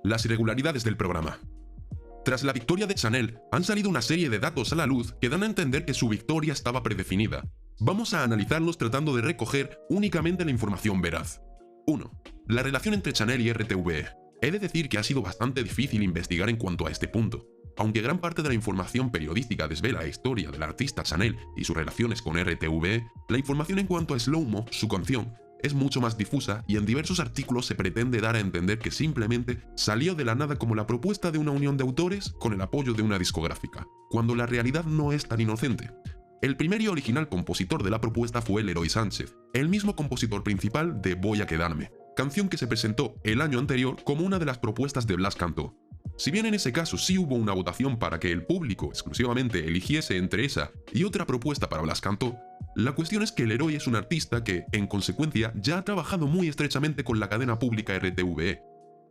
Las irregularidades del programa. Tras la victoria de Chanel, han salido una serie de datos a la luz que dan a entender que su victoria estaba predefinida. Vamos a analizarlos tratando de recoger únicamente la información veraz. 1. La relación entre Chanel y RTVE. He de decir que ha sido bastante difícil investigar en cuanto a este punto. Aunque gran parte de la información periodística desvela la historia del artista Chanel y sus relaciones con RTVE, la información en cuanto a Slow Mo, su canción, es mucho más difusa y en diversos artículos se pretende dar a entender que simplemente salió de la nada como la propuesta de una unión de autores con el apoyo de una discográfica, cuando la realidad no es tan inocente. El primer y original compositor de la propuesta fue Leroy Sánchez, el mismo compositor principal de Voy a quedarme, canción que se presentó el año anterior como una de las propuestas de Blas Cantó. Si bien en ese caso sí hubo una votación para que el público exclusivamente eligiese entre esa y otra propuesta para Blas Cantó, la cuestión es que Leroy es un artista que, en consecuencia, ya ha trabajado muy estrechamente con la cadena pública RTVE.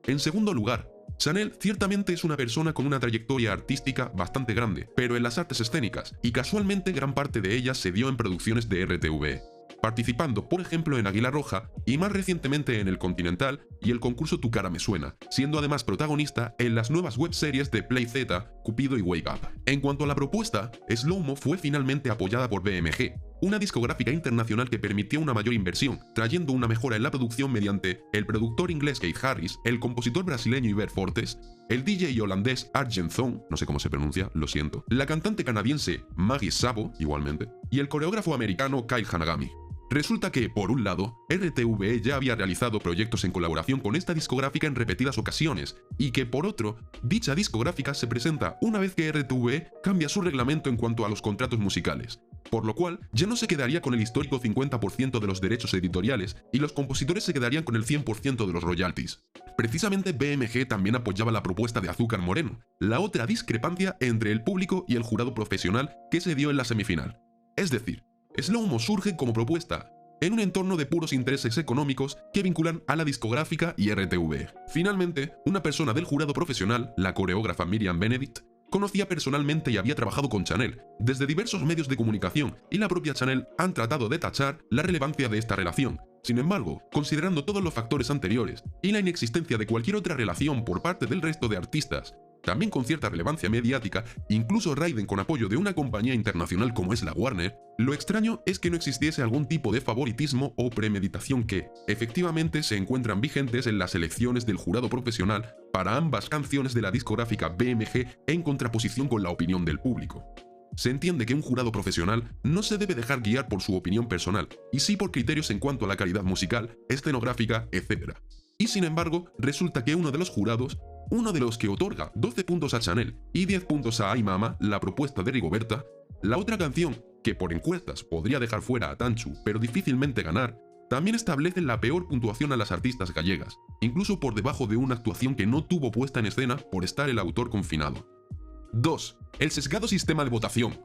En segundo lugar, Chanel ciertamente es una persona con una trayectoria artística bastante grande, pero en las artes escénicas, y casualmente gran parte de ella se dio en producciones de RTVE, participando por ejemplo en Águila Roja y más recientemente en El Continental y el concurso Tu cara me suena, siendo además protagonista en las nuevas webseries de Play Z, Cupido y Wake Up. En cuanto a la propuesta, Slow Mo fue finalmente apoyada por BMG, una discográfica internacional que permitió una mayor inversión, trayendo una mejora en la producción mediante el productor inglés Keith Harris, el compositor brasileño Iber Fortes, el DJ holandés Arjen Zon, no sé cómo se pronuncia, lo siento, la cantante canadiense Maggie Sabo, igualmente, y el coreógrafo americano Kyle Hanagami. Resulta que, por un lado, RTVE ya había realizado proyectos en colaboración con esta discográfica en repetidas ocasiones, y que por otro, dicha discográfica se presenta una vez que RTVE cambia su reglamento en cuanto a los contratos musicales, por lo cual ya no se quedaría con el histórico 50% de los derechos editoriales y los compositores se quedarían con el 100% de los royalties. Precisamente BMG también apoyaba la propuesta de Azúcar Moreno, la otra discrepancia entre el público y el jurado profesional que se dio en la semifinal. Es decir, Slow Mo surge como propuesta en un entorno de puros intereses económicos que vinculan a la discográfica y RTVE. Finalmente, una persona del jurado profesional, la coreógrafa Miriam Benedict, conocía personalmente y había trabajado con Chanel desde diversos medios de comunicación y la propia Chanel han tratado de tachar la relevancia de esta relación. Sin embargo, considerando todos los factores anteriores y la inexistencia de cualquier otra relación por parte del resto de artistas, también con cierta relevancia mediática, incluso Raiden con apoyo de una compañía internacional como es la Warner, lo extraño es que no existiese algún tipo de favoritismo o premeditación que, efectivamente, se encuentran vigentes en las elecciones del jurado profesional para ambas canciones de la discográfica BMG en contraposición con la opinión del público. Se entiende que un jurado profesional no se debe dejar guiar por su opinión personal, y sí por criterios en cuanto a la calidad musical, escenográfica, etc. Y sin embargo, resulta que uno de los jurados, uno de los que otorga 12 puntos a Chanel y 10 puntos a Ay Mama, la propuesta de Rigoberta, la otra canción, que por encuestas podría dejar fuera a Tanchu pero difícilmente ganar, también establece la peor puntuación a las artistas gallegas, incluso por debajo de una actuación que no tuvo puesta en escena por estar el autor confinado. 2. El sesgado sistema de votación.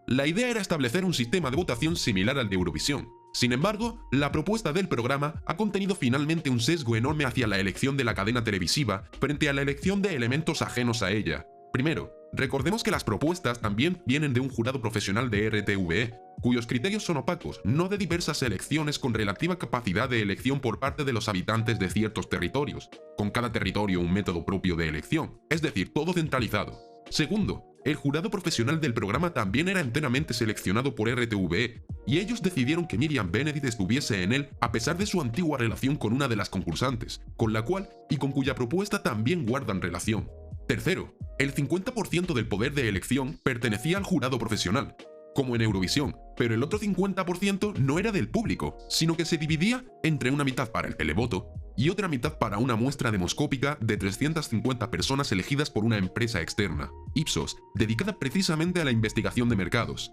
La idea era establecer un sistema de votación similar al de Eurovisión. Sin embargo, la propuesta del programa ha contenido finalmente un sesgo enorme hacia la elección de la cadena televisiva frente a la elección de elementos ajenos a ella. Primero, recordemos que las propuestas también vienen de un jurado profesional de RTVE, cuyos criterios son opacos, no de diversas elecciones con relativa capacidad de elección por parte de los habitantes de ciertos territorios, con cada territorio un método propio de elección, es decir, todo centralizado. Segundo, el jurado profesional del programa también era enteramente seleccionado por RTVE, y ellos decidieron que Miriam Benedict estuviese en él a pesar de su antigua relación con una de las concursantes, con la cual y con cuya propuesta también guardan relación. Tercero, el 50% del poder de elección pertenecía al jurado profesional, como en Eurovisión, pero el otro 50% no era del público, sino que se dividía entre una mitad para el televoto y otra mitad para una muestra demoscópica de 350 personas elegidas por una empresa externa, Ipsos, dedicada precisamente a la investigación de mercados.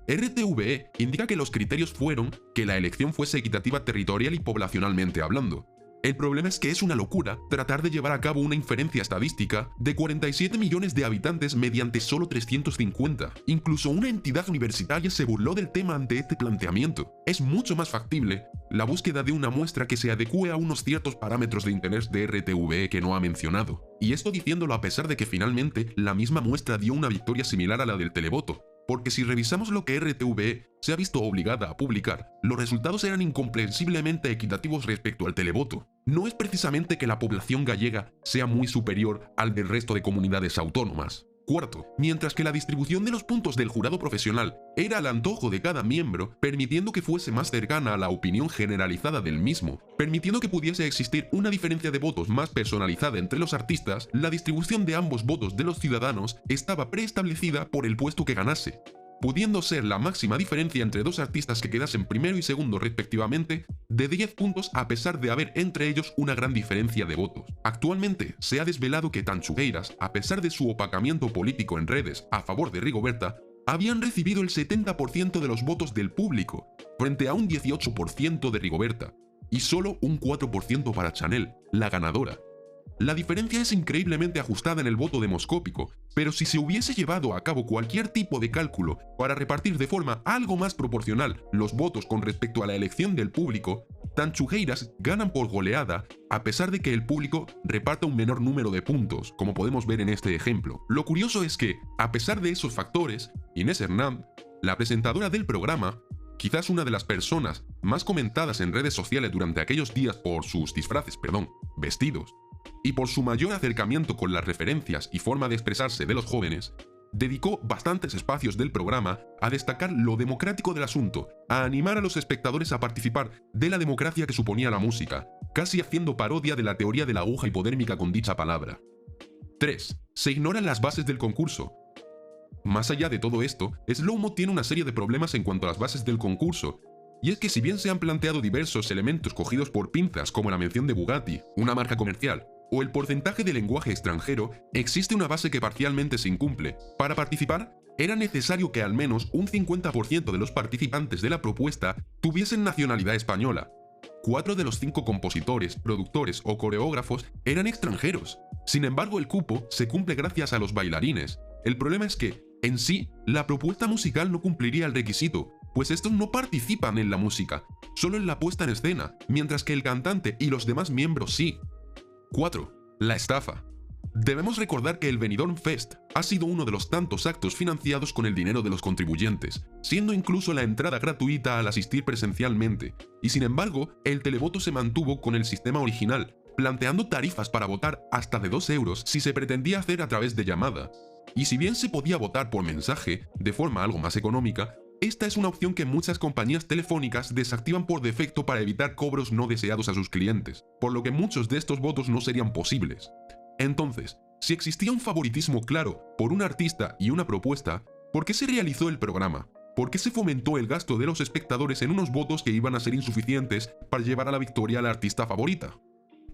RTVE indica que los criterios fueron que la elección fuese equitativa territorial y poblacionalmente hablando. El problema es que es una locura tratar de llevar a cabo una inferencia estadística de 47 millones de habitantes mediante solo 350. Incluso una entidad universitaria se burló del tema ante este planteamiento. Es mucho más factible la búsqueda de una muestra que se adecue a unos ciertos parámetros de interés de RTVE que no ha mencionado. Y esto diciéndolo a pesar de que finalmente la misma muestra dio una victoria similar a la del televoto. porque si revisamos lo que RTVE se ha visto obligada a publicar, los resultados eran incomprensiblemente equitativos respecto al televoto. No es precisamente que la población gallega sea muy superior al del resto de comunidades autónomas. Cuarto, mientras que la distribución de los puntos del jurado profesional era al antojo de cada miembro, permitiendo que fuese más cercana a la opinión generalizada del mismo, permitiendo que pudiese existir una diferencia de votos más personalizada entre los artistas, la distribución de ambos votos de los ciudadanos estaba preestablecida por el puesto que ganase, pudiendo ser la máxima diferencia entre dos artistas que quedasen primero y segundo respectivamente de 10 puntos a pesar de haber entre ellos una gran diferencia de votos. Actualmente se ha desvelado que Tanchugueiras, a pesar de su opacamiento político en redes a favor de Rigoberta, habían recibido el 70% de los votos del público, frente a un 18% de Rigoberta, y solo un 4% para Chanel, la ganadora. La diferencia es increíblemente ajustada en el voto demoscópico, pero si se hubiese llevado a cabo cualquier tipo de cálculo para repartir de forma algo más proporcional los votos con respecto a la elección del público, Tanchugueiras ganan por goleada a pesar de que el público reparta un menor número de puntos, como podemos ver en este ejemplo. Lo curioso es que, a pesar de esos factores, Inés Hernán, la presentadora del programa, quizás una de las personas más comentadas en redes sociales durante aquellos días por sus vestidos, y por su mayor acercamiento con las referencias y forma de expresarse de los jóvenes, dedicó bastantes espacios del programa a destacar lo democrático del asunto, a animar a los espectadores a participar de la democracia que suponía la música, casi haciendo parodia de la teoría de la aguja hipodérmica con dicha palabra. 3. Se ignoran las bases del concurso. Más allá de todo esto, Slow Mo tiene una serie de problemas en cuanto a las bases del concurso, y es que si bien se han planteado diversos elementos cogidos por pinzas como la mención de Bugatti, una marca comercial, o el porcentaje de lenguaje extranjero, existe una base que parcialmente se incumple. Para participar, era necesario que al menos un 50% de los participantes de la propuesta tuviesen nacionalidad española. 4 de los 5 compositores, productores o coreógrafos eran extranjeros. Sin embargo, el cupo se cumple gracias a los bailarines. El problema es que, en sí, la propuesta musical no cumpliría el requisito, pues estos no participan en la música, solo en la puesta en escena, mientras que el cantante y los demás miembros sí. 4. La estafa. Debemos recordar que el Benidorm Fest ha sido uno de los tantos actos financiados con el dinero de los contribuyentes, siendo incluso la entrada gratuita al asistir presencialmente, y sin embargo, el televoto se mantuvo con el sistema original, planteando tarifas para votar hasta de 2 euros si se pretendía hacer a través de llamada. Y si bien se podía votar por mensaje, de forma algo más económica, esta es una opción que muchas compañías telefónicas desactivan por defecto para evitar cobros no deseados a sus clientes, por lo que muchos de estos votos no serían posibles. Entonces, si existía un favoritismo claro por un artista y una propuesta, ¿por qué se realizó el programa? ¿Por qué se fomentó el gasto de los espectadores en unos votos que iban a ser insuficientes para llevar a la victoria al artista favorita?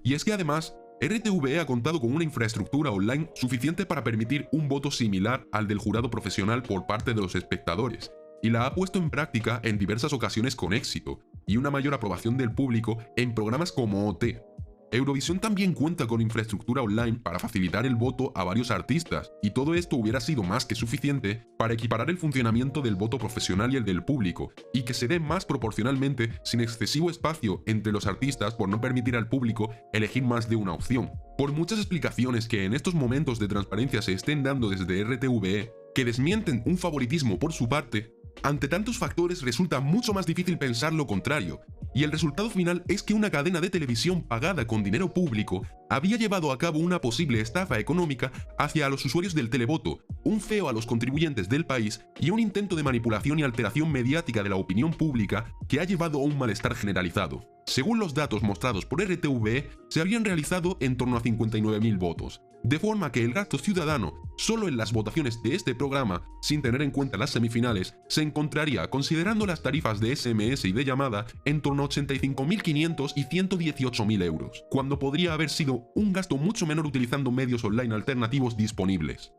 Y es que además, RTVE ha contado con una infraestructura online suficiente para permitir un voto similar al del jurado profesional por parte de los espectadores, y la ha puesto en práctica en diversas ocasiones con éxito, y una mayor aprobación del público en programas como OT. Eurovisión también cuenta con infraestructura online para facilitar el voto a varios artistas, y todo esto hubiera sido más que suficiente para equiparar el funcionamiento del voto profesional y el del público, y que se dé más proporcionalmente sin excesivo espacio entre los artistas por no permitir al público elegir más de una opción. Por muchas explicaciones que en estos momentos de transparencia se estén dando desde RTVE, que desmienten un favoritismo por su parte, ante tantos factores resulta mucho más difícil pensar lo contrario, y el resultado final es que una cadena de televisión pagada con dinero público había llevado a cabo una posible estafa económica hacia los usuarios del televoto, un feo a los contribuyentes del país y un intento de manipulación y alteración mediática de la opinión pública que ha llevado a un malestar generalizado. Según los datos mostrados por RTVE, se habían realizado en torno a 59.000 votos, de forma que el gasto ciudadano, solo en las votaciones de este programa, sin tener en cuenta las semifinales, se encontraría, considerando las tarifas de SMS y de llamada, en torno a 85.500 y 118.000 euros, cuando podría haber sido un gasto mucho menor utilizando medios online alternativos disponibles.